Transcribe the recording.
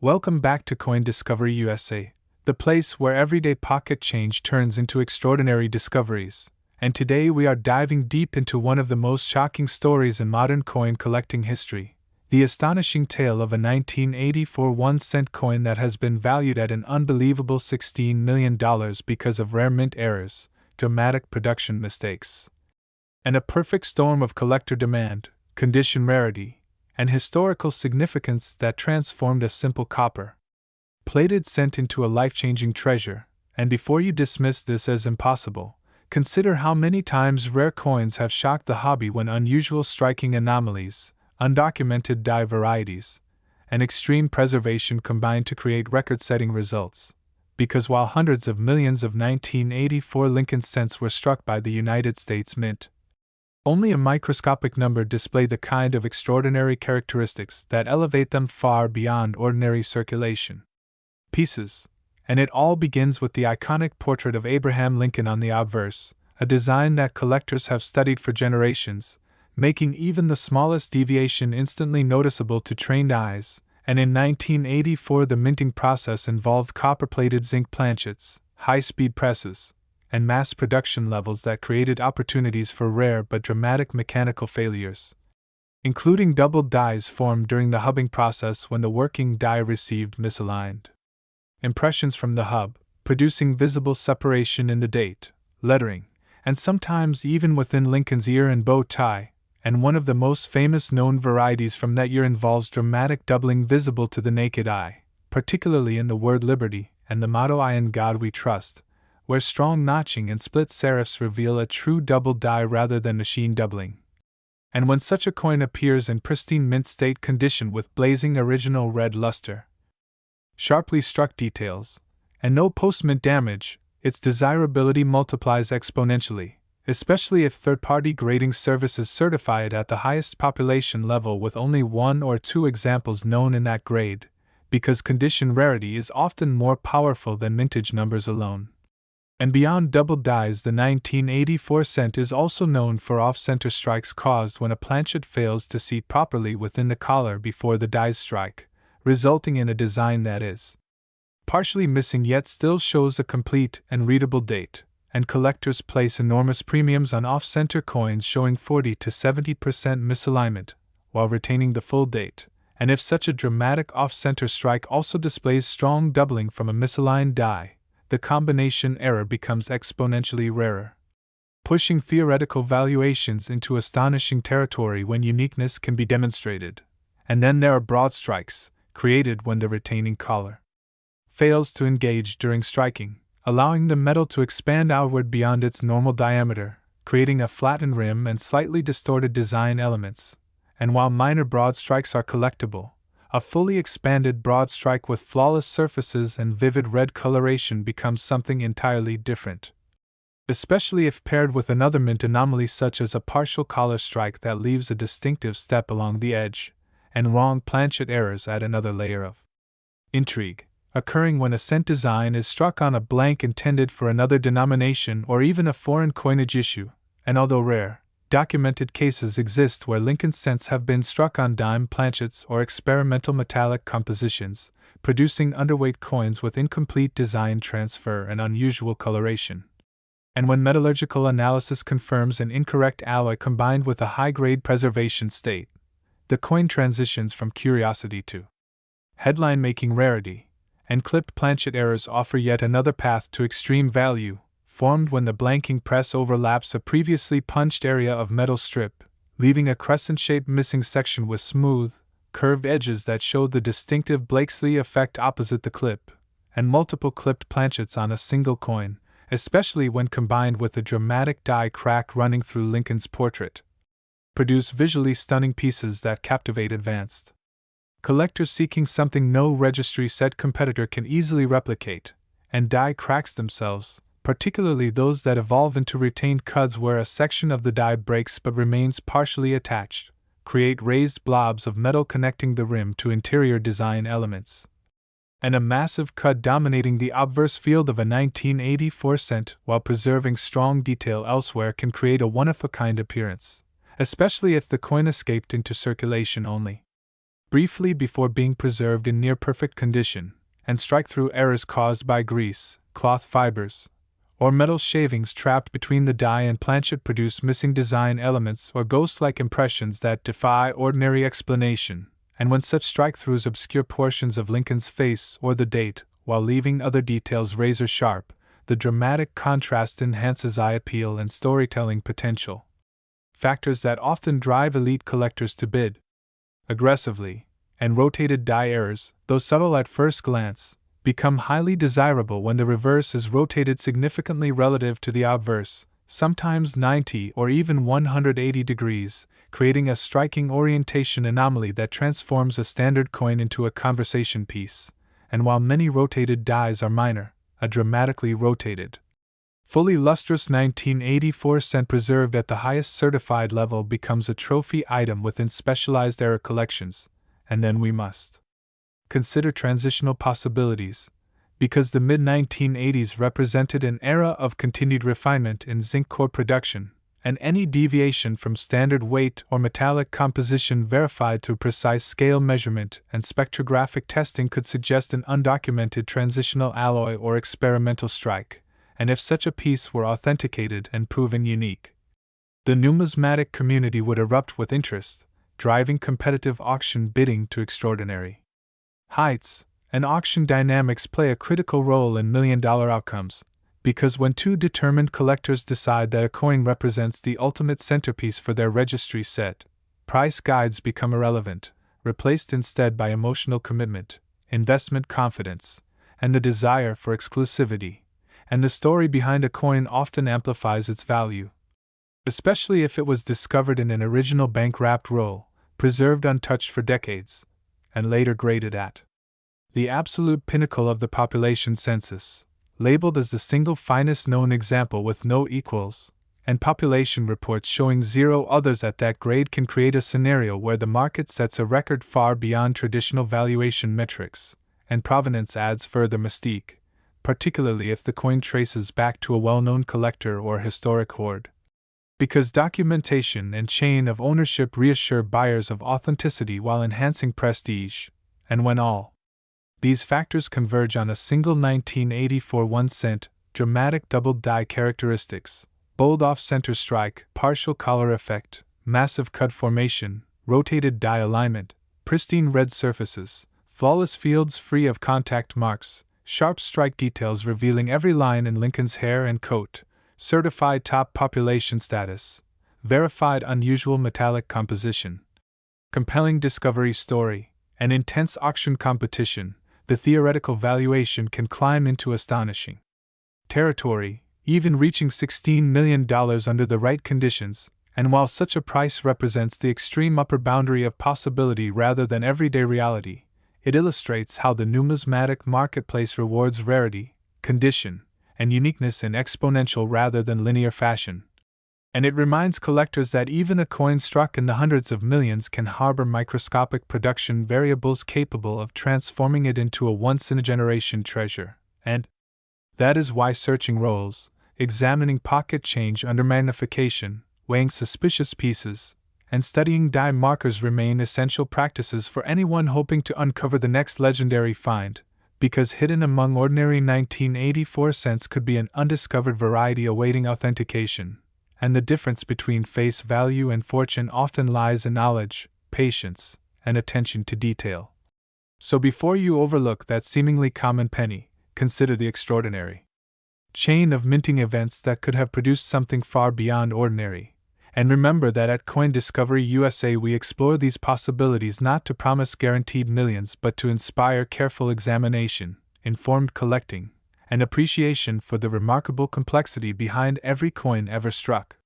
Welcome back to Coin Discovery USA, the place where everyday pocket change turns into extraordinary discoveries. And today we are diving deep into one of the most shocking stories in modern coin collecting history, the astonishing tale of a 1984 1-cent coin that has been valued at an unbelievable $16 million because of rare mint errors, dramatic production mistakes, and a perfect storm of collector demand, condition rarity, and historical significance that transformed a simple copper-plated cent into a life-changing treasure. And before you dismiss this as impossible, consider how many times rare coins have shocked the hobby when unusual striking anomalies, undocumented die varieties, and extreme preservation combine to create record-setting results. Because while hundreds of millions of 1984 Lincoln cents were struck by the United States Mint, only a microscopic number display the kind of extraordinary characteristics that elevate them far beyond ordinary circulation pieces. And it all begins with the iconic portrait of Abraham Lincoln on the obverse, a design that collectors have studied for generations, making even the smallest deviation instantly noticeable to trained eyes. And in 1984 the minting process involved copper-plated zinc planchets, high-speed presses, and mass production levels that created opportunities for rare but dramatic mechanical failures, including doubled dies formed during the hubbing process when the working die received misaligned impressions from the hub, producing visible separation in the date, lettering, and sometimes even within Lincoln's ear and bow tie. And one of the most famous known varieties from that year involves dramatic doubling visible to the naked eye, particularly in the word liberty and the motto "I in God we trust," where strong notching and split serifs reveal a true double die rather than machine doubling. And when such a coin appears in pristine mint state condition with blazing original red luster, sharply struck details, and no post-mint damage, its desirability multiplies exponentially, especially if third-party grading services certify it at the highest population level with only one or two examples known in that grade, because condition rarity is often more powerful than mintage numbers alone. And beyond double dies, the 1984 cent is also known for off-center strikes caused when a planchet fails to seat properly within the collar before the dies strike, resulting in a design that is partially missing yet still shows a complete and readable date. And collectors place enormous premiums on off-center coins showing 40 to 70% misalignment, while retaining the full date. And if such a dramatic off-center strike also displays strong doubling from a misaligned die, the combination error becomes exponentially rarer, pushing theoretical valuations into astonishing territory when uniqueness can be demonstrated. And then there are broad strikes, created when the retaining collar fails to engage during striking, allowing the metal to expand outward beyond its normal diameter, creating a flattened rim and slightly distorted design elements. And while minor broad strikes are collectible, a fully expanded broad strike with flawless surfaces and vivid red coloration becomes something entirely different, especially if paired with another mint anomaly such as a partial collar strike that leaves a distinctive step along the edge, and wrong planchet errors add another layer of intrigue, occurring when a cent design is struck on a blank intended for another denomination or even a foreign coinage issue. And although rare, documented cases exist where Lincoln cents have been struck on dime planchets or experimental metallic compositions, producing underweight coins with incomplete design transfer and unusual coloration. And when metallurgical analysis confirms an incorrect alloy combined with a high-grade preservation state, the coin transitions from curiosity to headline-making rarity, and clipped planchet errors offer yet another path to extreme value, formed when the blanking press overlaps a previously punched area of metal strip, leaving a crescent-shaped missing section with smooth, curved edges that show the distinctive Blakesley effect opposite the clip, and multiple clipped planchets on a single coin, especially when combined with the dramatic die crack running through Lincoln's portrait, produce visually stunning pieces that captivate advanced collectors seeking something no registry set competitor can easily replicate. And die cracks themselves, particularly those that evolve into retained cuds where a section of the die breaks but remains partially attached, create raised blobs of metal connecting the rim to interior design elements. And a massive cud dominating the obverse field of a 1984 cent while preserving strong detail elsewhere can create a one-of-a-kind appearance, especially if the coin escaped into circulation only briefly before being preserved in near-perfect condition, and strike-through errors caused by grease, cloth fibers, or metal shavings trapped between the die and planchet produce missing design elements or ghost-like impressions that defy ordinary explanation, and when such strike-throughs obscure portions of Lincoln's face or the date, while leaving other details razor-sharp, the dramatic contrast enhances eye appeal and storytelling potential. Factors that often drive elite collectors to bid aggressively, and rotated die errors, though subtle at first glance, become highly desirable when the reverse is rotated significantly relative to the obverse, sometimes 90 or even 180 degrees, creating a striking orientation anomaly that transforms a standard coin into a conversation piece. And while many rotated dies are minor, a dramatically rotated, fully lustrous 1984 cent preserved at the highest certified level becomes a trophy item within specialized era collections, and then we must consider transitional possibilities, because the mid-1980s represented an era of continued refinement in zinc core production, and any deviation from standard weight or metallic composition verified through precise scale measurement and spectrographic testing could suggest an undocumented transitional alloy or experimental strike, and if such a piece were authenticated and proven unique, the numismatic community would erupt with interest, driving competitive auction bidding to extraordinary heights, and auction dynamics play a critical role in million-dollar outcomes, because when two determined collectors decide that a coin represents the ultimate centerpiece for their registry set, price guides become irrelevant, replaced instead by emotional commitment, investment confidence, and the desire for exclusivity, and the story behind a coin often amplifies its value, especially if it was discovered in an original bank-wrapped roll, preserved untouched for decades, and later graded at the absolute pinnacle of the population census, labeled as the single finest known example with no equals, and population reports showing 0 others at that grade can create a scenario where the market sets a record far beyond traditional valuation metrics, and provenance adds further mystique, particularly if the coin traces back to a well-known collector or historic hoard. Because documentation and chain of ownership reassure buyers of authenticity while enhancing prestige, and when all these factors converge on a single 1984 1-cent, dramatic doubled die characteristics, bold off-center strike, partial collar effect, massive cut formation, rotated die alignment, pristine red surfaces, flawless fields free of contact marks, sharp strike details revealing every line in Lincoln's hair and coat, certified top population status, verified unusual metallic composition, compelling discovery story, and intense auction competition, the theoretical valuation can climb into astonishing territory, even reaching $16 million under the right conditions, and while such a price represents the extreme upper boundary of possibility rather than everyday reality, it illustrates how the numismatic marketplace rewards rarity, condition, and uniqueness in exponential rather than linear fashion. And it reminds collectors that even a coin struck in the hundreds of millions can harbor microscopic production variables capable of transforming it into a once-in-a-generation treasure, and that is why searching rolls, examining pocket change under magnification, weighing suspicious pieces, and studying die markers remain essential practices for anyone hoping to uncover the next legendary find, because hidden among ordinary 1984 cents could be an undiscovered variety awaiting authentication. And the difference between face value and fortune often lies in knowledge, patience, and attention to detail. So before you overlook that seemingly common penny, consider the extraordinary chain of minting events that could have produced something far beyond ordinary. And remember that at Coin Discovery USA we explore these possibilities not to promise guaranteed millions but to inspire careful examination, informed collecting, and appreciation for the remarkable complexity behind every coin ever struck.